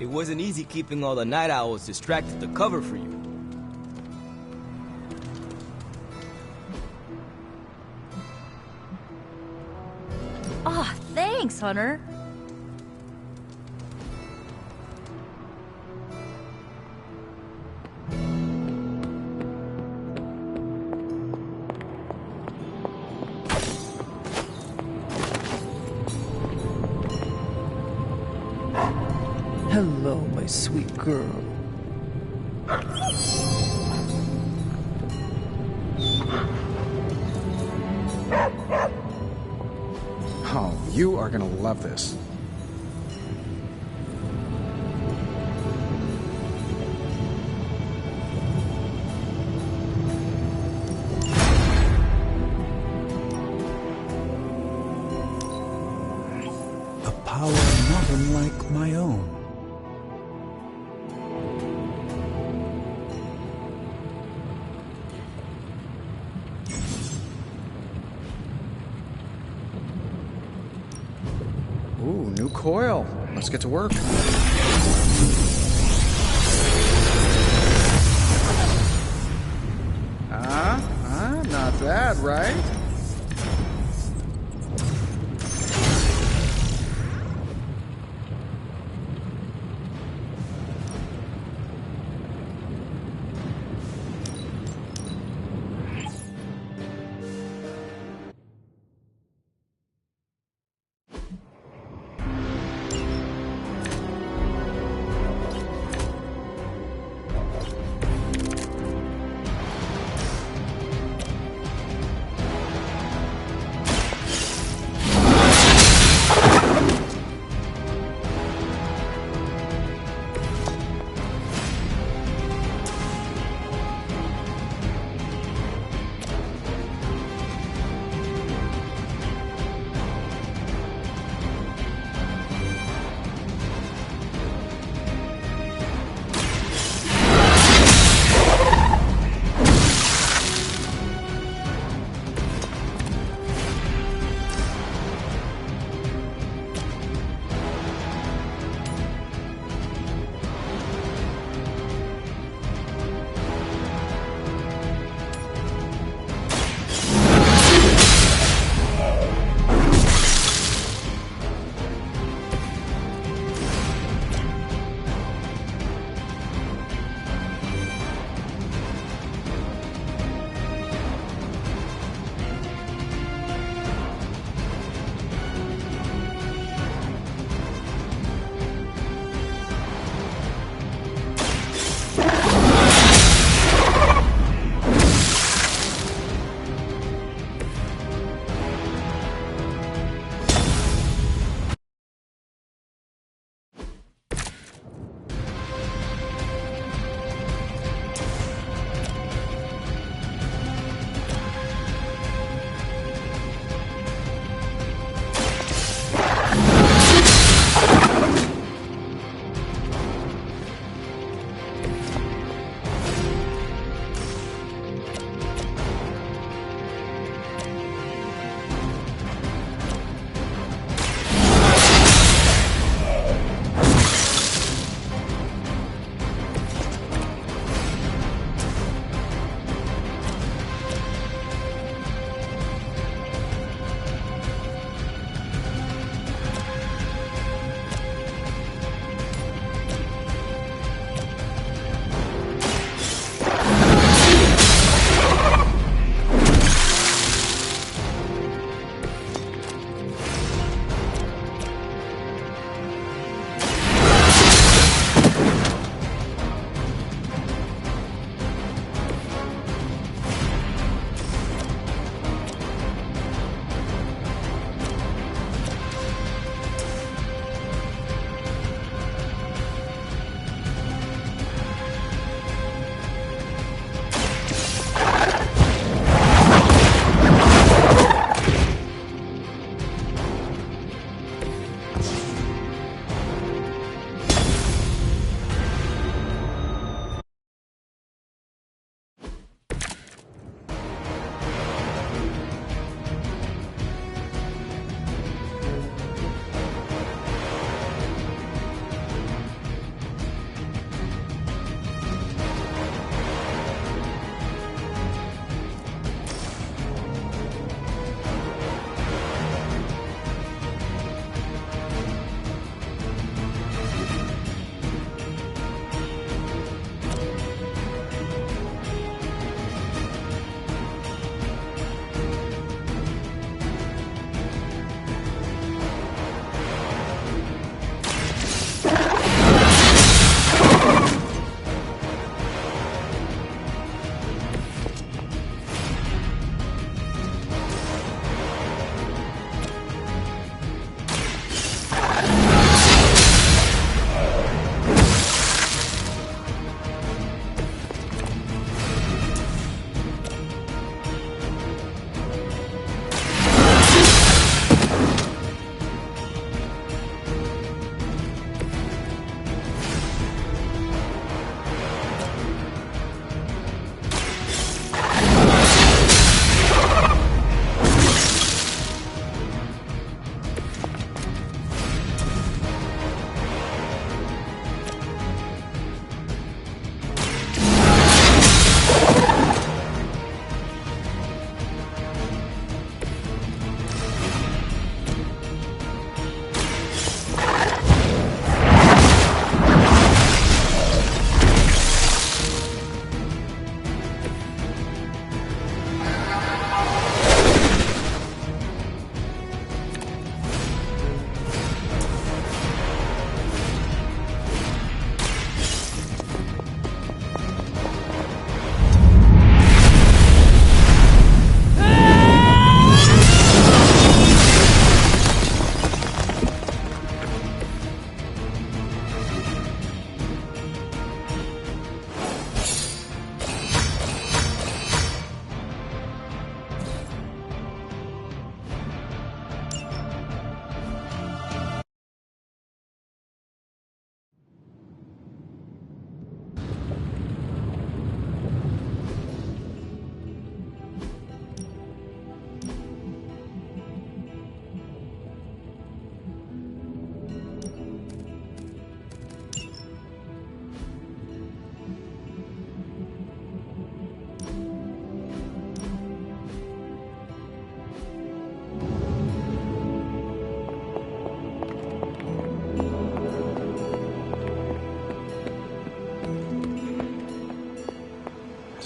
It wasn't easy keeping all the night owls distracted to cover for you. Aw, thanks, Hunter. Hello, my sweet girl. Oh, you are gonna love this. A power not unlike my own. Ooh, new coil. Let's get to work. Not bad, right?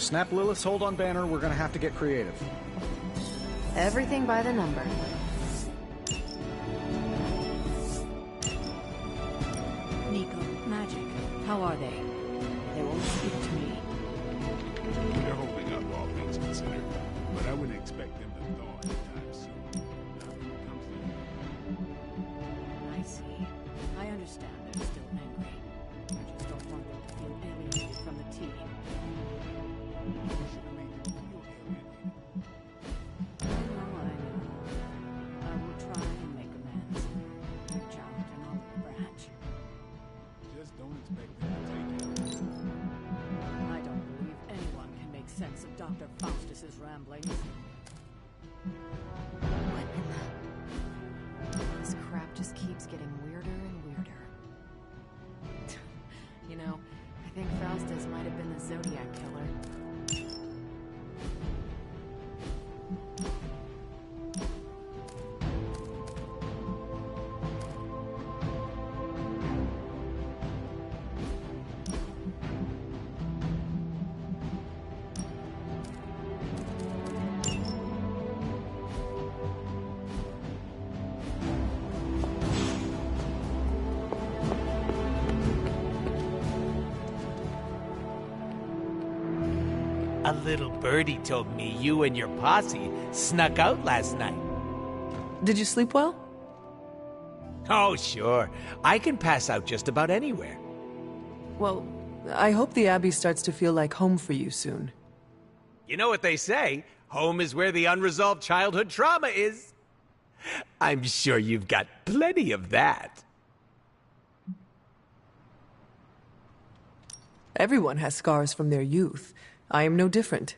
snap Lilith's hold on Banner, we're gonna have to get creative. Everything by the number. Nico, Magic, how are they? They won't speak to me. They're holding up, all things considered, but I wouldn't expect them to thaw anytime soon. I see. I understand they're still angry. I just don't want them to feel alienated from the team. I will try and make amends. Reach out and olive branch. Just don't expect them to take it. I don't believe anyone can make sense of Dr. Faustus's ramblings. What in the... This crap just keeps getting weirder and weirder. You know, I think Faustus might have been the Zodiac killer. A little birdie told me you and your posse snuck out last night. Did you sleep well? Oh, sure. I can pass out just about anywhere. Well, I hope the Abbey starts to feel like home for you soon. You know what they say? Home is where the unresolved childhood trauma is. I'm sure you've got plenty of that. Everyone has scars from their youth. I am no different.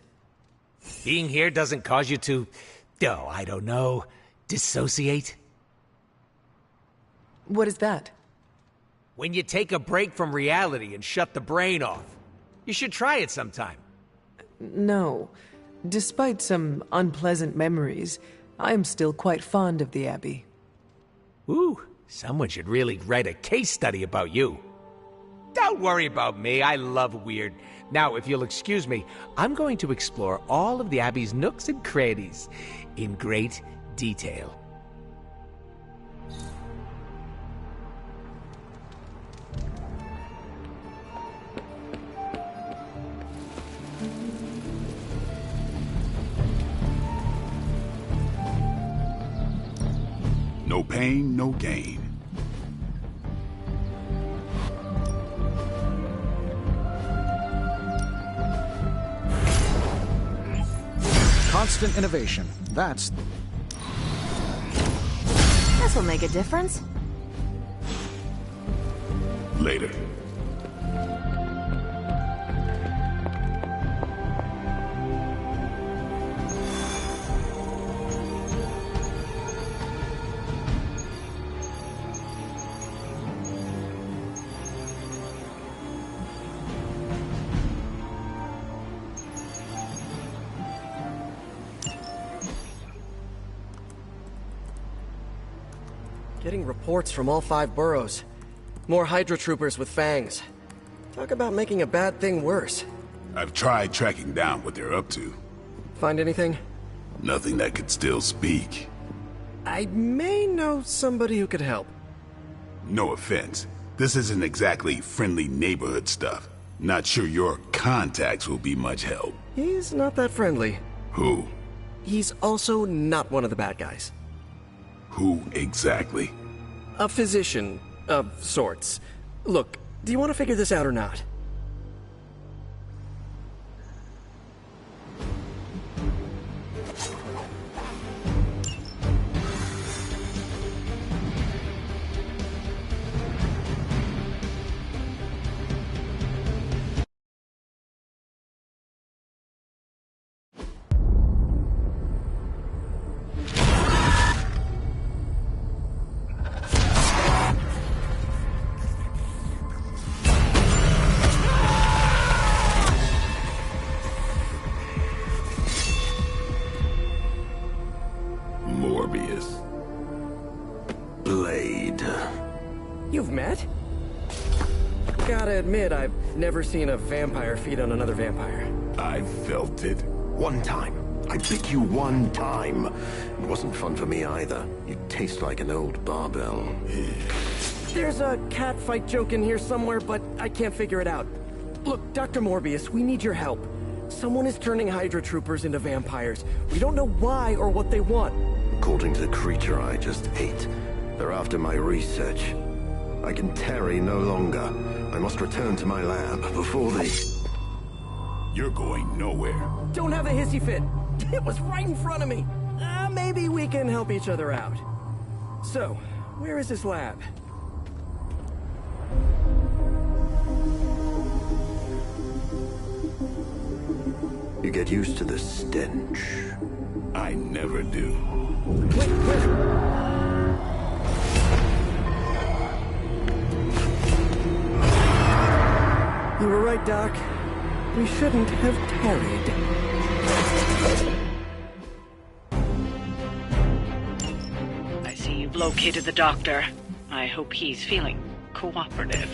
Being here doesn't cause you to, I don't know, dissociate? What is that? When you take a break from reality and shut the brain off. You should try it sometime. No. Despite some unpleasant memories, I am still quite fond of the Abbey. Ooh, someone should really write a case study about you. Don't worry about me, I love weird. Now, if you'll excuse me, I'm going to explore all of the Abbey's nooks and crannies in great detail. No pain, no gain. Constant innovation. That's... This will make a difference. Later. Getting reports from all 5 boroughs. More Hydra troopers with fangs. Talk about making a bad thing worse. I've tried tracking down what they're up to. Find anything? Nothing that could still speak. I may know somebody who could help. No offense. This isn't exactly friendly neighborhood stuff. Not sure your contacts will be much help. He's not that friendly. Who? He's also not one of the bad guys. Who exactly? A physician of sorts. Look, do you want to figure this out or not? Gotta admit, I've never seen a vampire feed on another vampire. I felt it. One time. I bit you one time. It wasn't fun for me either. You taste like an old barbell. There's a cat fight joke in here somewhere, but I can't figure it out. Look, Dr. Morbius, we need your help. Someone is turning Hydra troopers into vampires. We don't know why or what they want. According to the creature I just ate, they're after my research. I can tarry no longer. I must return to my lab before they... You're going nowhere. Don't have a hissy fit. It was right in front of me. Maybe we can help each other out. So, where is this lab? You get used to the stench. I never do. Wait, You were right, Doc. We shouldn't have tarried. I see you've located the doctor. I hope he's feeling cooperative.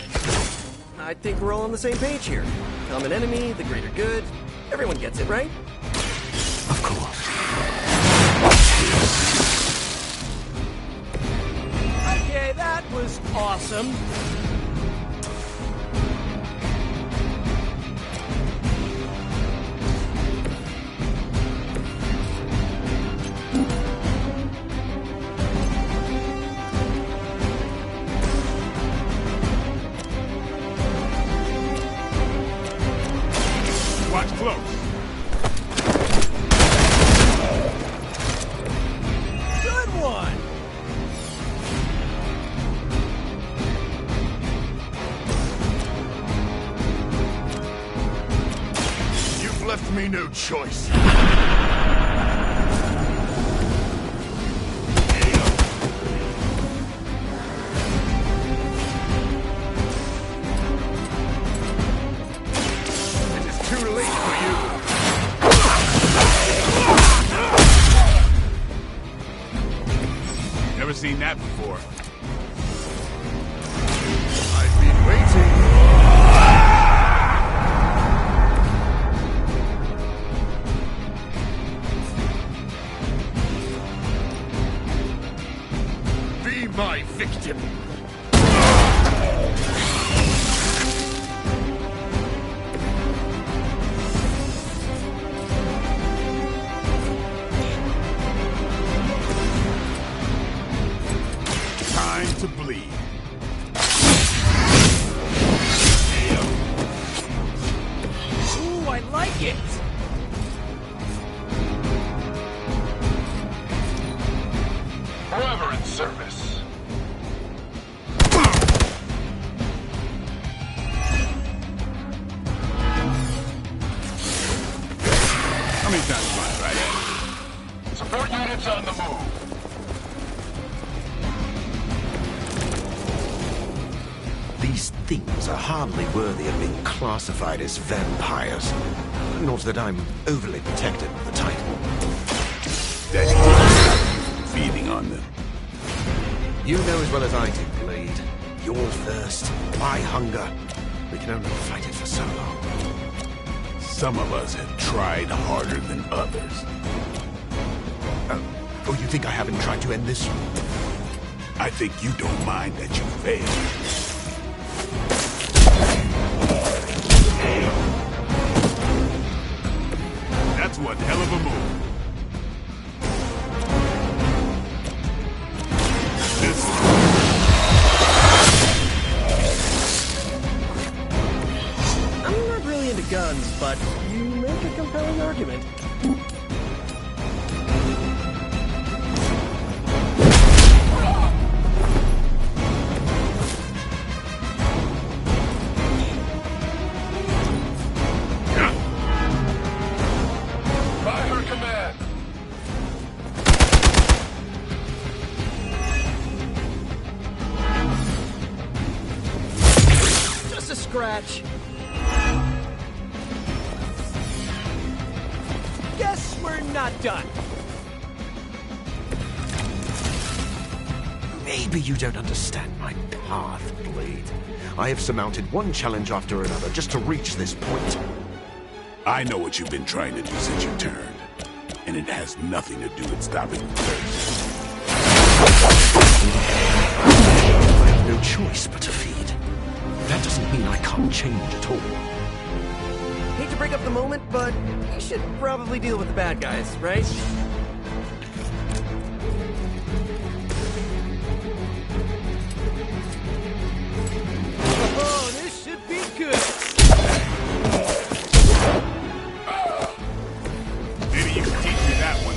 I think we're all on the same page here. Common enemy, the greater good. Everyone gets it, right? Of course. Okay, that was awesome. Watch close. Good one. You've left me no choice. It is too late for you. Never seen that before. I've been waiting. Be my victim. Time to bleed. Ooh, I like it. Forever in service. How many times am I, right? Support units on the move. These things are hardly worthy of being classified as vampires. Not that I'm overly protective of the title. That's good. Feeding on them. You know as well as I do, Blade. Your thirst, my hunger. We can only fight it for so long. Some of us have tried harder than others. Oh, you think I haven't tried to end this? I think you don't mind that you failed. That's one hell of a move. This I'm not really into guns, but you make a compelling argument. Fire command. Just a scratch. Guess we're not done. Maybe you don't understand my path, Blade. I have surmounted one challenge after another just to reach this point. I know what you've been trying to do since you turned, and it has nothing to do with stopping the thirst. I have no choice but to feed. That doesn't mean I can't change at all. Hate to break up the moment, but you should probably deal with the bad guys, right? Oh, this should be good. Maybe you can teach me that one.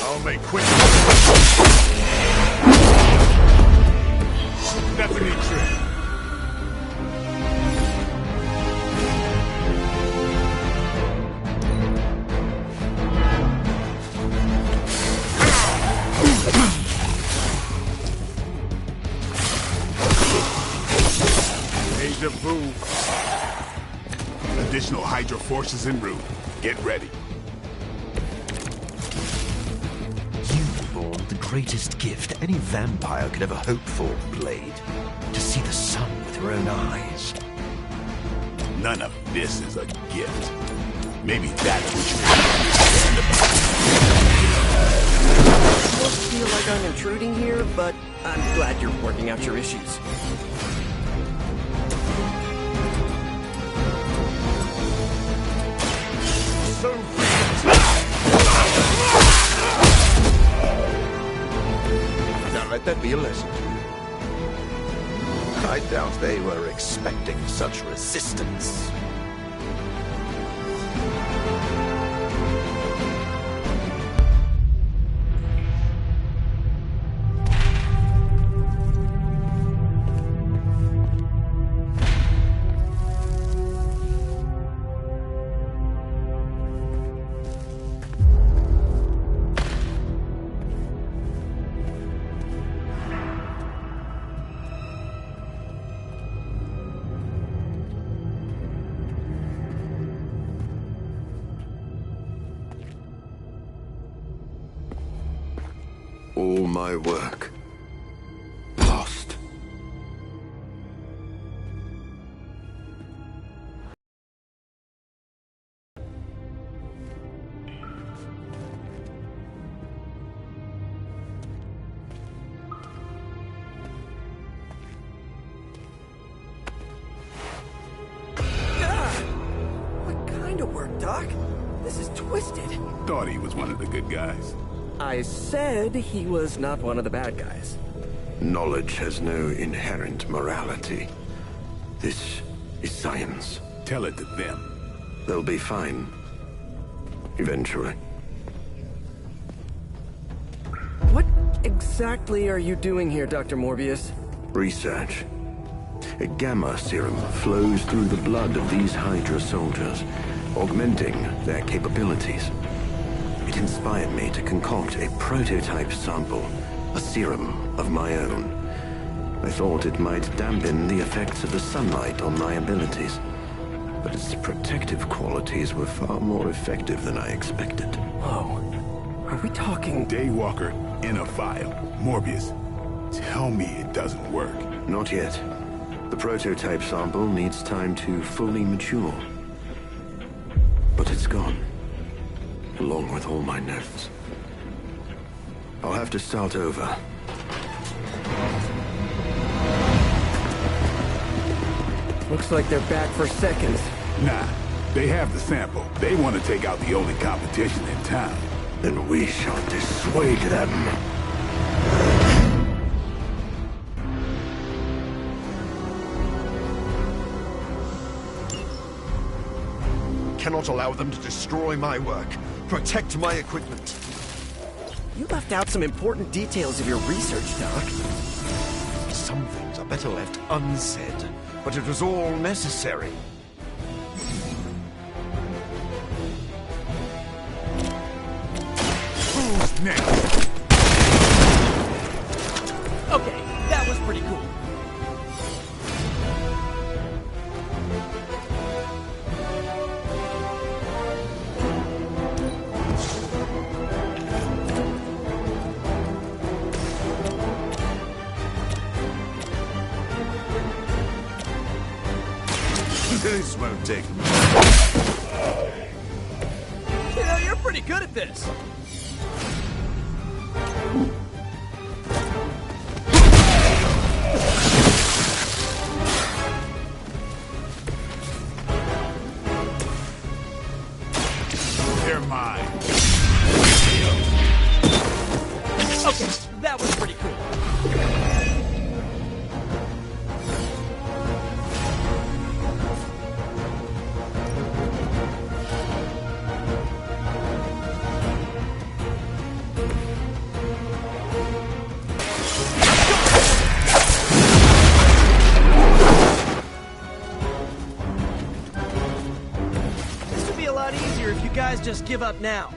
I'll make quick. That's a neat trick. Deja vu. Additional Hydra forces en route. Get ready. The greatest gift any vampire could ever hope for, Blade. To see the sun with your own eyes. None of this is a gift. Maybe that's what you understand about. I don't feel like I'm intruding here, but I'm glad you're working out your issues. So now let that be a lesson to you. I doubt they were expecting such resistance. All my work lost. What kind of work, Doc? This is twisted. Thought he was one of the good guys. I said he was not one of the bad guys. Knowledge has no inherent morality. This is science. Tell it to them. They'll be fine. Eventually. What exactly are you doing here, Dr. Morbius? Research. A gamma serum flows through the blood of these Hydra soldiers, augmenting their capabilities. It inspired me to concoct a prototype sample, a serum of my own. I thought it might dampen the effects of the sunlight on my abilities, but its protective qualities were far more effective than I expected. Whoa. Are we talking... Daywalker in a vial. Morbius, tell me it doesn't work. Not yet. The prototype sample needs time to fully mature. But it's gone. Along with all my notes. I'll have to start over. Looks like they're back for seconds. Nah, they have the sample. They want to take out the only competition in town. Then we shall dissuade them. Cannot allow them to destroy my work. Protect my equipment. You left out some important details of your research, Doc. Some things are better left unsaid, but it was all necessary. Who's next? Okay, that was pretty cool. This won't take long. You know, you're pretty good at this. They're mine. Okay, that was pretty cool. This would be a lot easier if you guys just give up now.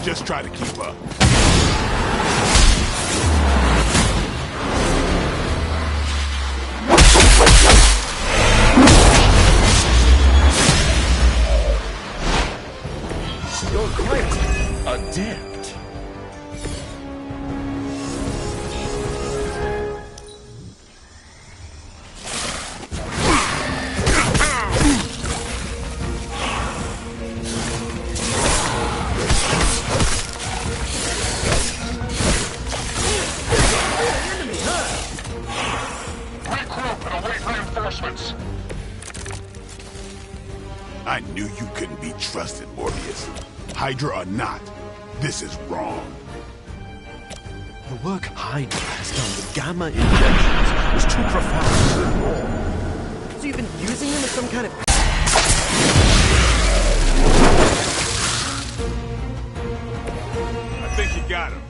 Just try to keep up. You're quite adept. I knew you couldn't be trusted, Morbius. Hydra or not, this is wrong. The work Hydra has done with gamma injections is too profound to ignore. So you've been using them as some kind of... I think you got him.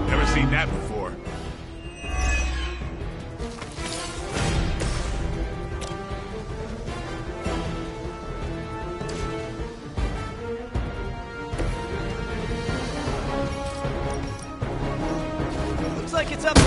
Never seen that before. Looks like it's up to you.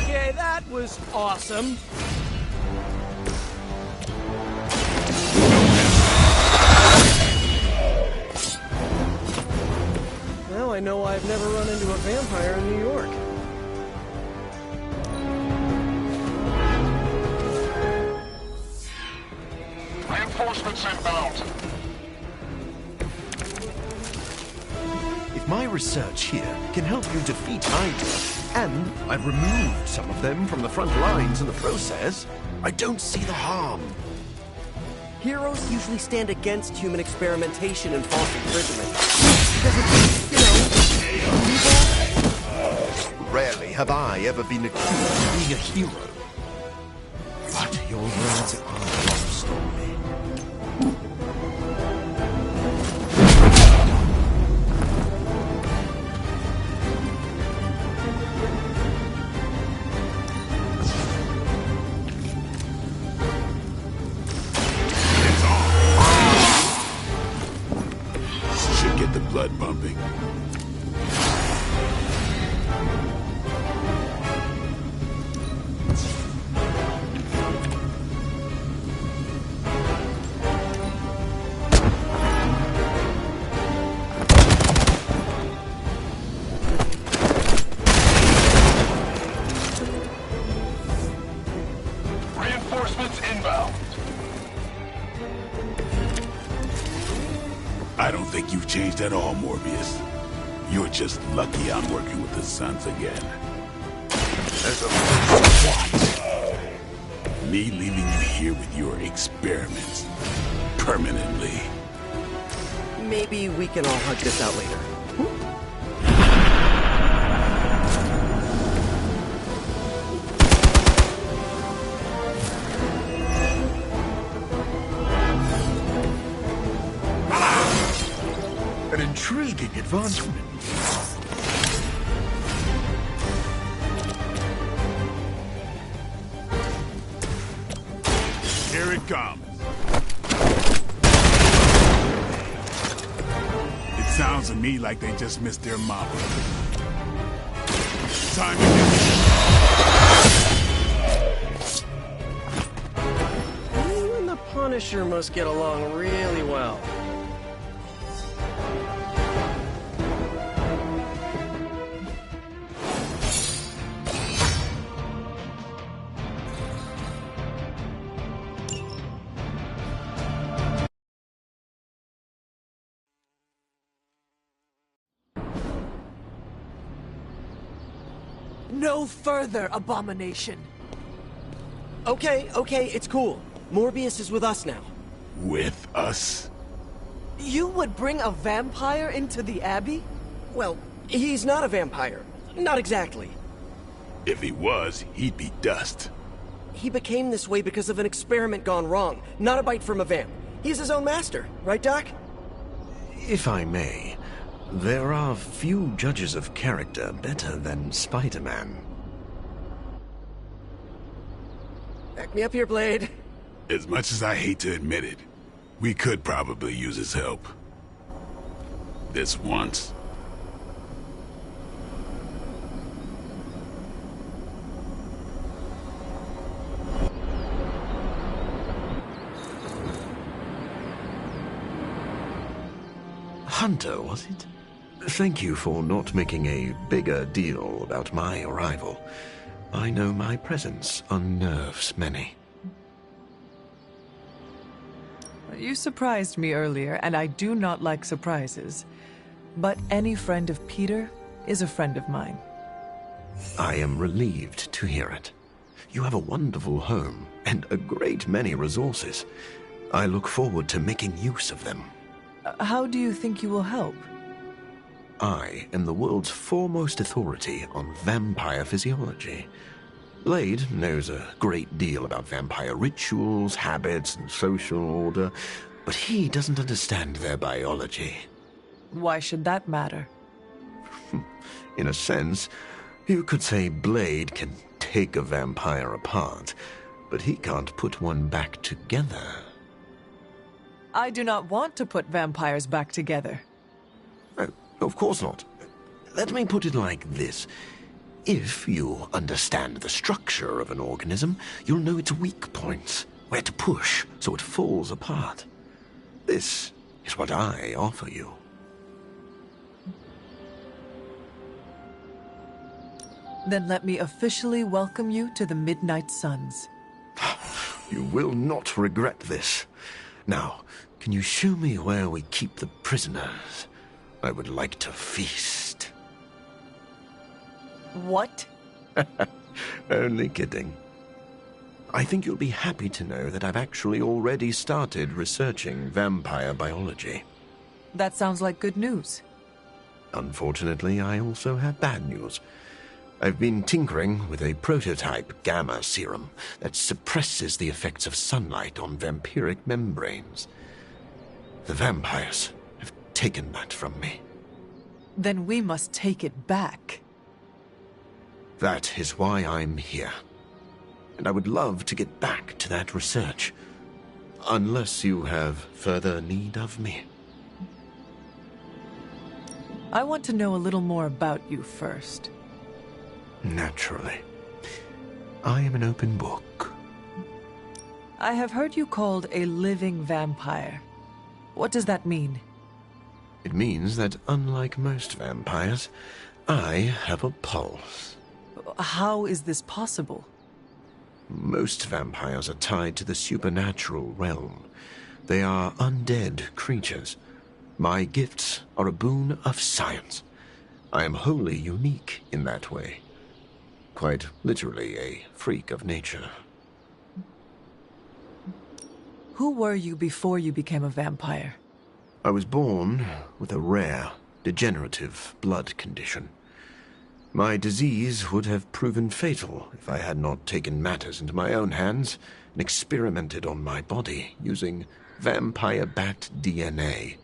Okay, that was awesome. Now I know I've never run into a vampire in New York. Reinforcements inbound. If my research here can help you defeat Hydra, and I've removed some of them from the front lines in the process, I don't see the harm. Heroes usually stand against human experimentation and false imprisonment. Because it's, you know, Rarely have I ever been accused of being a hero. But your words are lost on me. Should get the blood pumping. Reinforcements inbound. I don't think you've changed at all, Morbius. You're just lucky I'm working with the Sons again. As a what? Me leaving you here with your experiments. Permanently. Maybe we can all hug this out later. An intriguing advancement. Here it comes. It sounds to me like they just missed their mama. Time to get You and the Punisher must get along really well. No further, abomination. Okay, it's cool. Morbius is with us now. with us. You would bring a vampire into the Abbey? Well, he's not a vampire. Not exactly. If he was, he'd be dust. He became this way because of an experiment gone wrong, not a bite from a vamp. He's his own master, right, Doc? If I may, there are few judges of character better than Spider-Man. Back me up here, Blade. As much as I hate to admit it, we could probably use his help. This once. Hunter, was it? Thank you for not making a bigger deal about my arrival. I know my presence unnerves many. You surprised me earlier, and I do not like surprises. But any friend of Peter is a friend of mine. I am relieved to hear it. You have a wonderful home and a great many resources. I look forward to making use of them. How do you think you will help? I am the world's foremost authority on vampire physiology. Blade knows a great deal about vampire rituals, habits, and social order, but he doesn't understand their biology. Why should that matter? In a sense, you could say Blade can take a vampire apart, but he can't put one back together. I do not want to put vampires back together. Oh, of course not. Let me put it like this. If you understand the structure of an organism, you'll know its weak points, where to push so it falls apart. This is what I offer you. Then let me officially welcome you to the Midnight Suns. You will not regret this. Now, can you show me where we keep the prisoners? I would like to feast. What? Only kidding. I think you'll be happy to know that I've actually already started researching vampire biology. That sounds like good news. Unfortunately, I also have bad news. I've been tinkering with a prototype gamma serum that suppresses the effects of sunlight on vampiric membranes. The vampires have taken that from me. Then we must take it back. That is why I'm here. And I would love to get back to that research. Unless you have further need of me. I want to know a little more about you first. Naturally. I am an open book. I have heard you called a living vampire. What does that mean? It means that unlike most vampires, I have a pulse. How is this possible? Most vampires are tied to the supernatural realm. They are undead creatures. My gifts are a boon of science. I am wholly unique in that way. Quite literally a freak of nature. Who were you before you became a vampire? I was born with a rare, degenerative blood condition. My disease would have proven fatal if I had not taken matters into my own hands and experimented on my body using vampire bat DNA.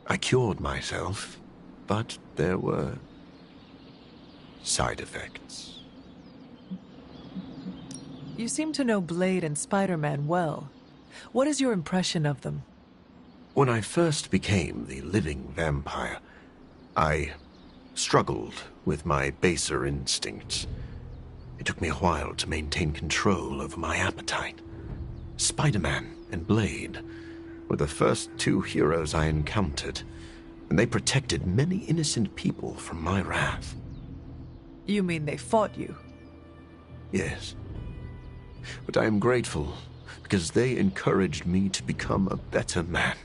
I cured myself, but there were side effects. You seem to know Blade and Spider-Man well. What is your impression of them? When I first became the living vampire, I struggled with my baser instincts. It took me a while to maintain control over my appetite. Spider-Man and Blade were the first two heroes I encountered, and they protected many innocent people from my wrath. You mean they fought you? Yes. But I am grateful, because they encouraged me to become a better man.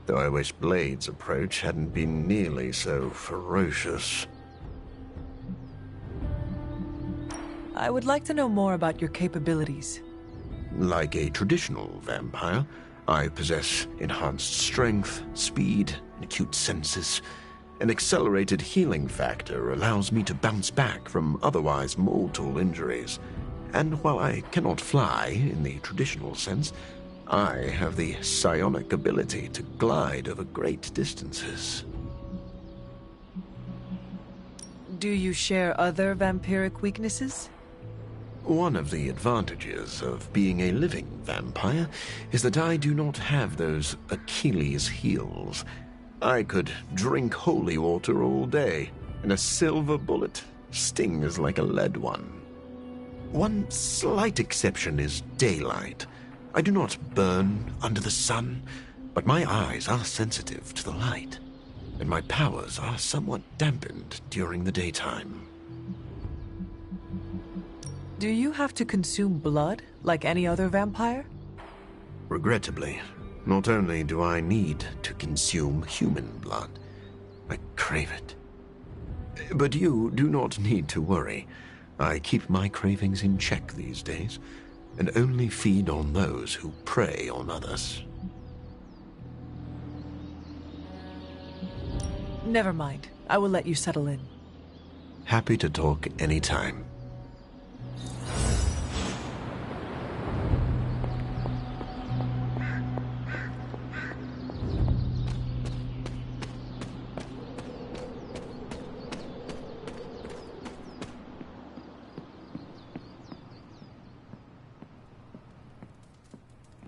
Though I wish Blade's approach hadn't been nearly so ferocious. I would like to know more about your capabilities. Like a traditional vampire, I possess enhanced strength, speed, and acute senses. An accelerated healing factor allows me to bounce back from otherwise mortal injuries. And while I cannot fly in the traditional sense, I have the psionic ability to glide over great distances. Do you share other vampiric weaknesses? One of the advantages of being a living vampire is that I do not have those Achilles heels. I could drink holy water all day, and a silver bullet stings like a lead one. One slight exception is daylight. I do not burn under the sun, but my eyes are sensitive to the light, and my powers are somewhat dampened during the daytime. Do you have to consume blood like any other vampire? Regrettably, not only do I need to consume human blood, I crave it. But you do not need to worry. I keep my cravings in check these days, and only feed on those who prey on others. Never mind. I will let you settle in. Happy to talk anytime.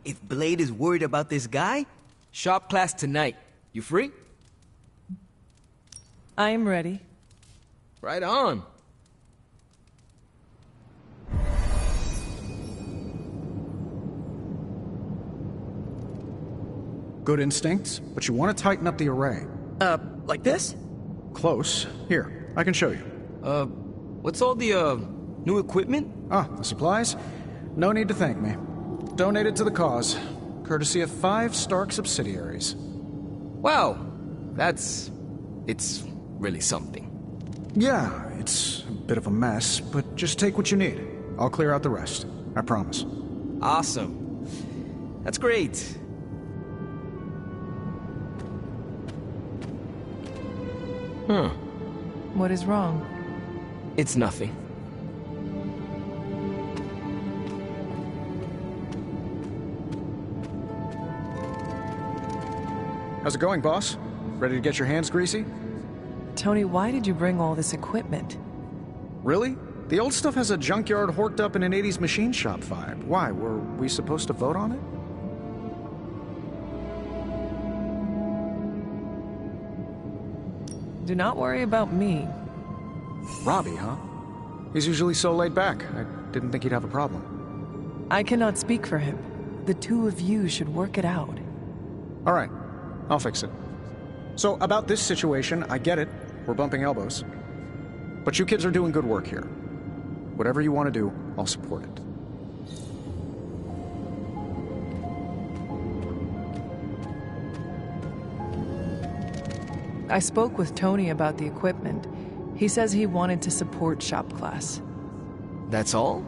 If Blade is worried about this guy, shop class tonight. You free? I am ready. Right on. Good instincts, but you want to tighten up the array. Like this? Close. Here, I can show you. What's all the, new equipment? Ah, the supplies? No need to thank me. Donated to the cause, courtesy of 5 Stark subsidiaries. Wow, it's really something. Yeah, it's a bit of a mess, but just take what you need. I'll clear out the rest. I promise. Awesome. That's great. What is wrong? It's nothing. How's it going, boss? Ready to get your hands greasy? Tony, why did you bring all this equipment? Really? The old stuff has a junkyard horked up in an 80s machine shop vibe. Why, were we supposed to vote on it? Do not worry about me. Robbie, huh? He's usually so laid back. I didn't think he'd have a problem. I cannot speak for him. The two of you should work it out. All right, I'll fix it. So, about this situation, I get it. We're bumping elbows. But you kids are doing good work here. Whatever you want to do, I'll support it. I spoke with Tony about the equipment. He says he wanted to support shop class. That's all?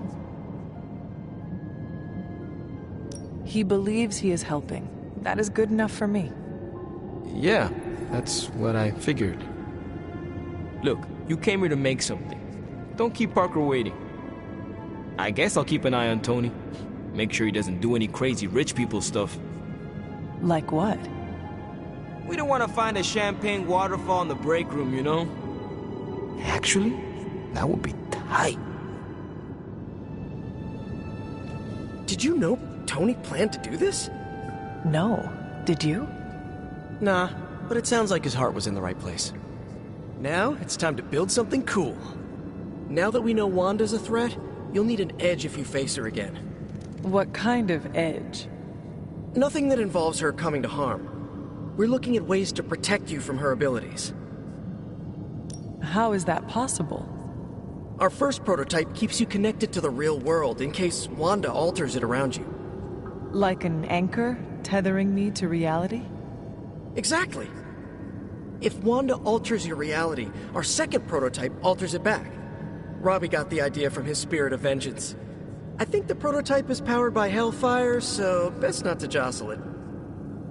He believes he is helping. That is good enough for me. Yeah, that's what I figured. Look, you came here to make something. Don't keep Parker waiting. I guess I'll keep an eye on Tony. Make sure he doesn't do any crazy rich people stuff. Like what? We don't want to find a champagne waterfall in the break room, you know? Actually, that would be tight. Did you know Tony planned to do this? No. Did you? Nah, but it sounds like his heart was in the right place. Now, it's time to build something cool. Now that we know Wanda's a threat, you'll need an edge if you face her again. What kind of edge? Nothing that involves her coming to harm. We're looking at ways to protect you from her abilities. How is that possible? Our first prototype keeps you connected to the real world in case Wanda alters it around you. Like an anchor tethering me to reality? Exactly. If Wanda alters your reality, our second prototype alters it back. Robbie got the idea from his spirit of vengeance. I think the prototype is powered by Hellfire, so best not to jostle it.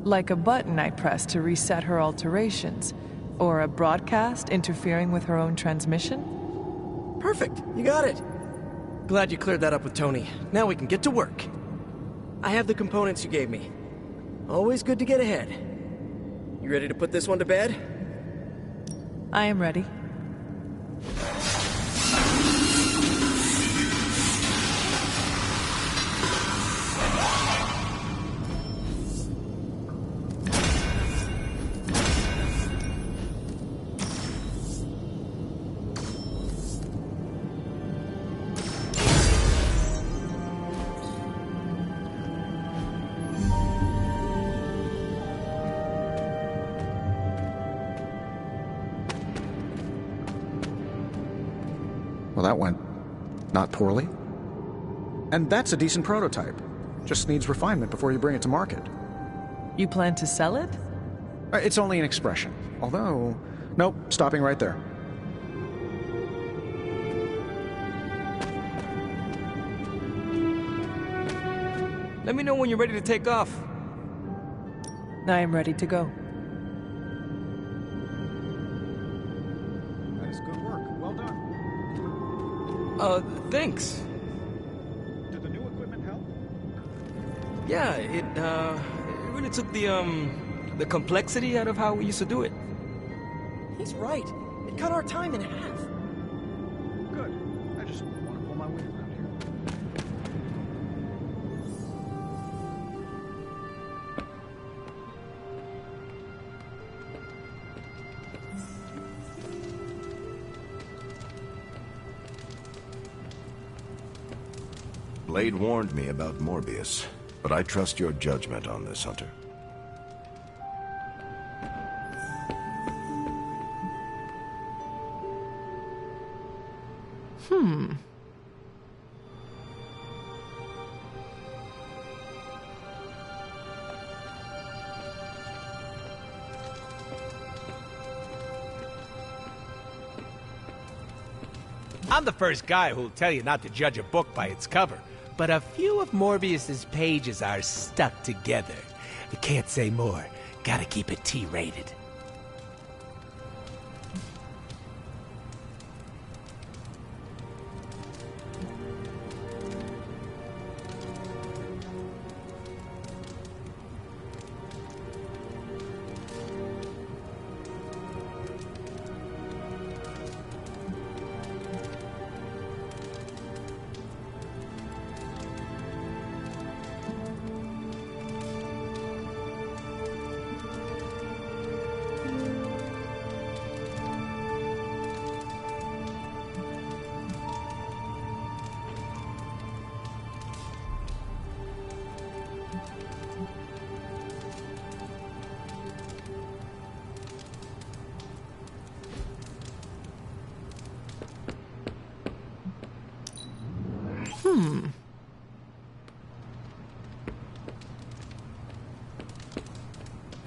Like a button I press to reset her alterations, or a broadcast interfering with her own transmission? Perfect, you got it. Glad you cleared that up with Tony. Now we can get to work. I have the components you gave me. Always good to get ahead. You ready to put this one to bed? I am ready. Well, that went not poorly. And that's a decent prototype. Just needs refinement before you bring it to market. You plan to sell it? It's only an expression. Although, nope, stopping right there. Let me know when you're ready to take off. I am ready to go. That is good work. Well done. Thanks. Did the new equipment help? Yeah, it really took the complexity out of how we used to do it. He's right. It cut our time in half. Good. I just want to pull my weight around here. Blade warned me about Morbius, but I trust your judgment on this, Hunter. I'm the first guy who'll tell you not to judge a book by its cover, but a few of Morbius's pages are stuck together. I can't say more. Gotta keep it T-rated.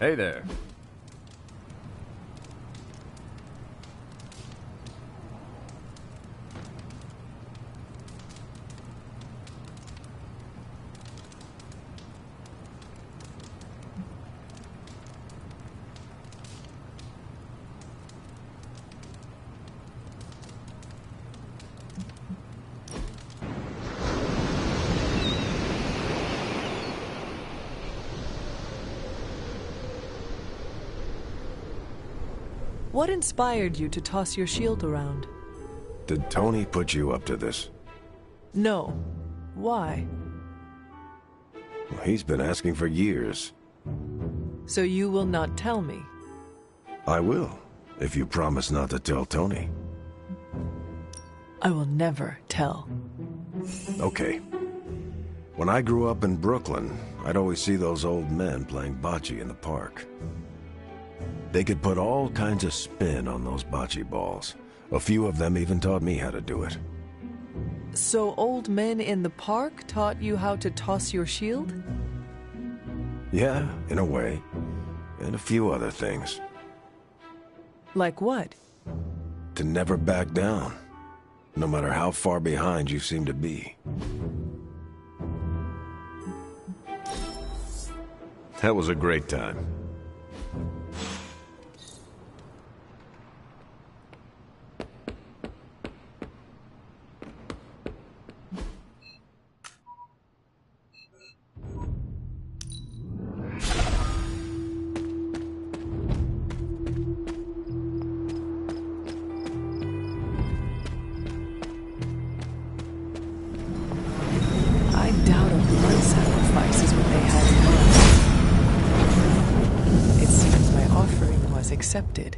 Hey there. What inspired you to toss your shield around? Did Tony put you up to this? No. Why? Well, he's been asking for years. So you will not tell me? I will, if you promise not to tell Tony. I will never tell. Okay. When I grew up in Brooklyn, I'd always see those old men playing bocce in the park. They could put all kinds of spin on those bocce balls. A few of them even taught me how to do it. So old men in the park taught you how to toss your shield? Yeah, in a way. And a few other things. Like what? To never back down, no matter how far behind you seem to be. That was a great time. Accepted.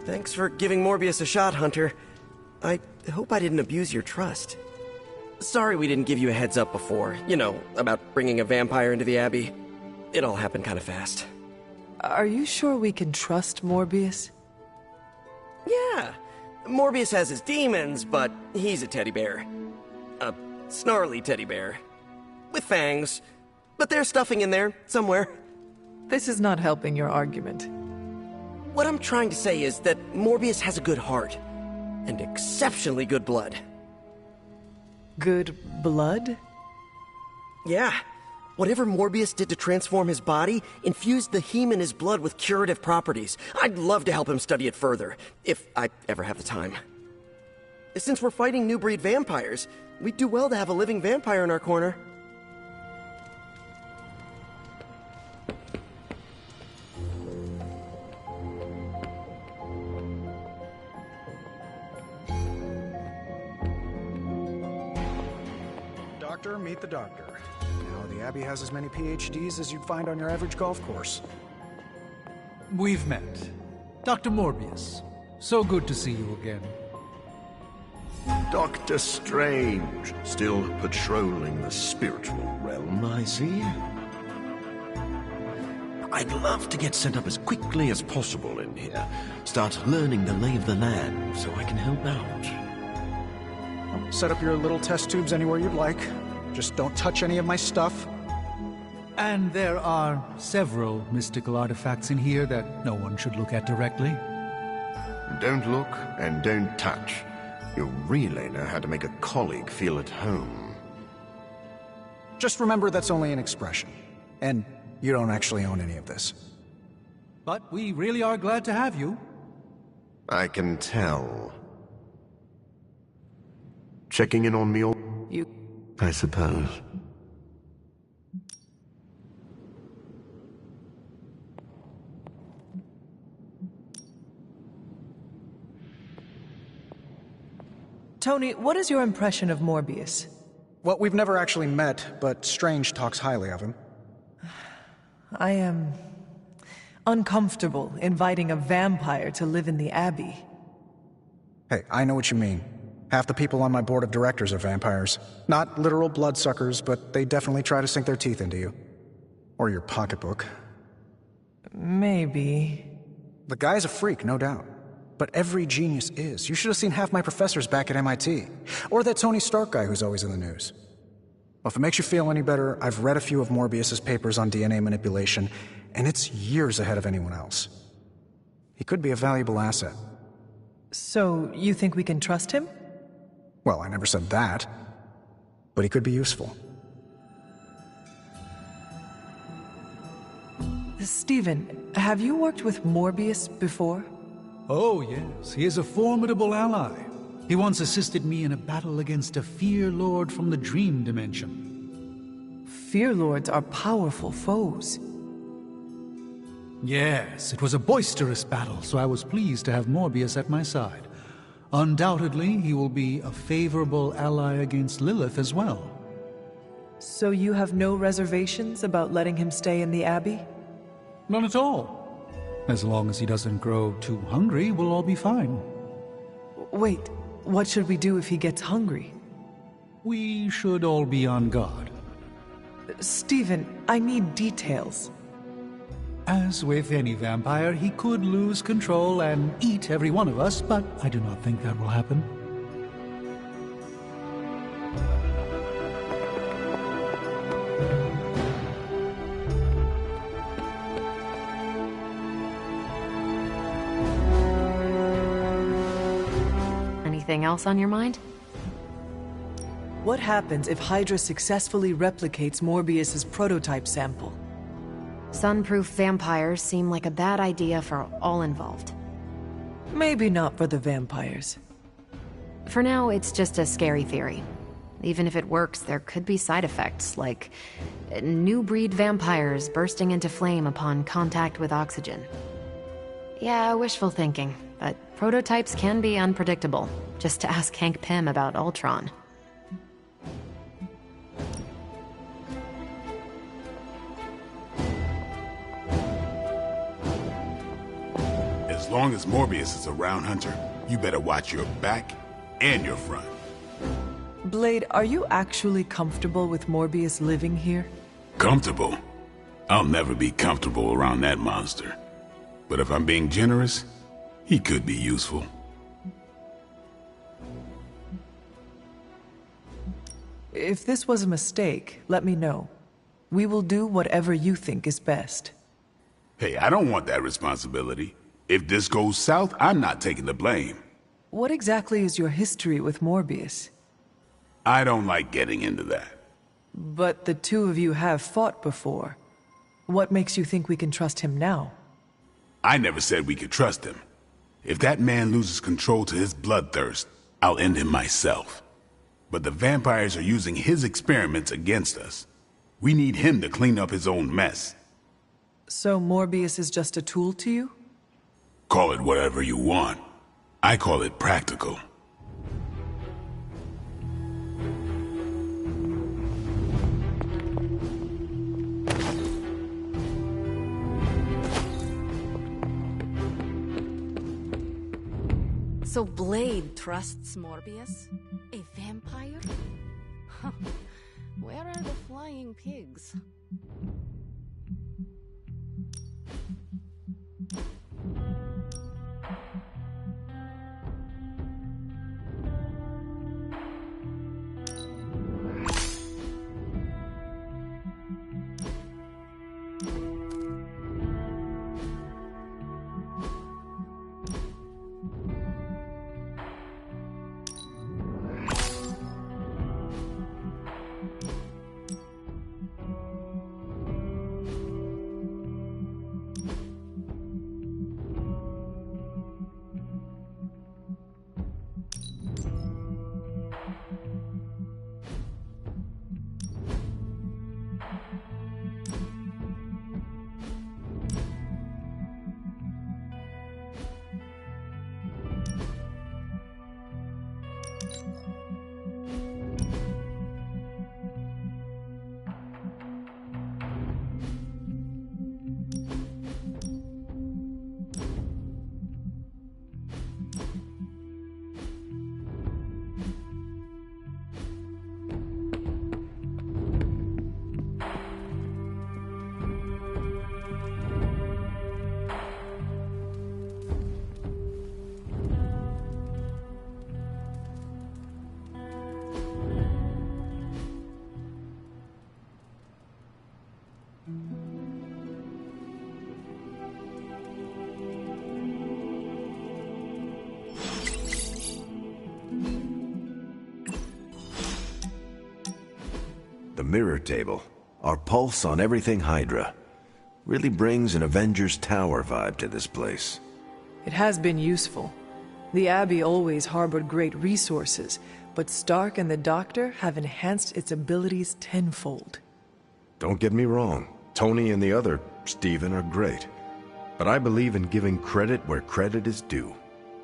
Thanks for giving Morbius a shot, Hunter. I hope I didn't abuse your trust. Sorry we didn't give you a heads up before. You know, about bringing a vampire into the Abbey. It all happened kind of fast. Are you sure we can trust Morbius? Yeah. Morbius has his demons, but he's a teddy bear. A snarly teddy bear. With fangs. But there's stuffing in there, somewhere. This is not helping your argument. What I'm trying to say is that Morbius has a good heart. And exceptionally good blood. Good blood? Yeah. Whatever Morbius did to transform his body infused the heme in his blood with curative properties. I'd love to help him study it further, if I ever have the time. Since we're fighting new breed vampires, we'd do well to have a living vampire in our corner. Doctor, meet the doctor. Now, the Abbey has as many PhDs as you'd find on your average golf course. We've met. Dr. Morbius. So good to see you again. Doctor Strange, still patrolling the spiritual realm, I see. I'd love to get set up as quickly as possible in here. Start learning the lay of the land so I can help out. Set up your little test tubes anywhere you'd like. Just don't touch any of my stuff. And there are several mystical artifacts in here that no one should look at directly. Don't look and don't touch. You really know how to make a colleague feel at home. Just remember that's only an expression. And you don't actually own any of this. But we really are glad to have you. I can tell. Checking in on me all... You... I suppose. Tony, what is your impression of Morbius? Well, we've never actually met, but Strange talks highly of him. I am uncomfortable inviting a vampire to live in the Abbey. Hey, I know what you mean. Half the people on my board of directors are vampires. Not literal bloodsuckers, but they definitely try to sink their teeth into you. Or your pocketbook. Maybe. The guy's a freak, no doubt. But every genius is. You should have seen half my professors back at MIT. Or that Tony Stark guy who's always in the news. Well, if it makes you feel any better, I've read a few of Morbius's papers on DNA manipulation, and it's years ahead of anyone else. He could be a valuable asset. So, you think we can trust him? Well, I never said that. But he could be useful. Stephen, have you worked with Morbius before? Oh, yes. He is a formidable ally. He once assisted me in a battle against a Fear Lord from the Dream Dimension. Fear Lords are powerful foes. Yes, it was a boisterous battle, so I was pleased to have Morbius at my side. Undoubtedly, he will be a favorable ally against Lilith as well. So you have no reservations about letting him stay in the Abbey? None at all. As long as he doesn't grow too hungry, we'll all be fine. Wait, what should we do if he gets hungry? We should all be on guard. Stephen, I need details. As with any vampire, he could lose control and eat every one of us, but I do not think that will happen. Anything else on your mind? What happens if Hydra successfully replicates Morbius's prototype sample? Sunproof vampires seem like a bad idea for all involved. Maybe not for the vampires. For now, it's just a scary theory. Even if it works, there could be side effects, like new breed vampires bursting into flame upon contact with oxygen. Yeah, wishful thinking, but prototypes can be unpredictable. Just to ask Hank Pym about Ultron. As long as Morbius is around, Hunter, you better watch your back and your front. Blade, are you actually comfortable with Morbius living here? Comfortable? I'll never be comfortable around that monster. But if I'm being generous, he could be useful. If this was a mistake, let me know. We will do whatever you think is best. Hey, I don't want that responsibility. If this goes south, I'm not taking the blame. What exactly is your history with Morbius? I don't like getting into that. But the two of you have fought before. What makes you think we can trust him now? I never said we could trust him. If that man loses control to his bloodthirst, I'll end him myself. But the vampires are using his experiments against us. We need him to clean up his own mess. So Morbius is just a tool to you? Call it whatever you want. I call it practical. So Blade trusts Morbius? A vampire? Huh. Where are the flying pigs? The mirror table, our pulse on everything Hydra, really brings an Avengers Tower vibe to this place. It has been useful. The Abbey always harbored great resources, but Stark and the Doctor have enhanced its abilities tenfold. Don't get me wrong, Tony and the other Stephen are great. But I believe in giving credit where credit is due.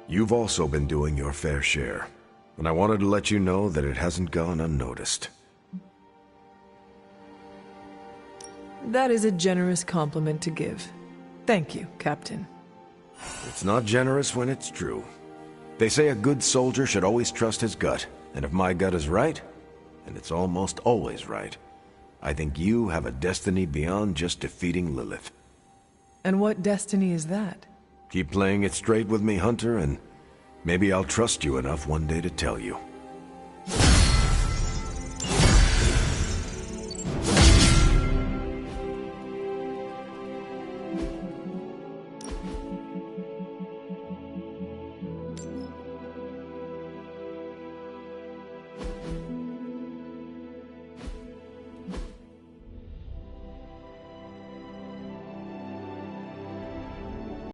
You've also been doing your fair share, and I wanted to let you know that it hasn't gone unnoticed. That is a generous compliment to give. Thank you, Captain. It's not generous when it's true. They say a good soldier should always trust his gut, and if my gut is right, and it's almost always right, I think you have a destiny beyond just defeating Lilith. And what destiny is that? Keep playing it straight with me, Hunter, and maybe I'll trust you enough one day to tell you.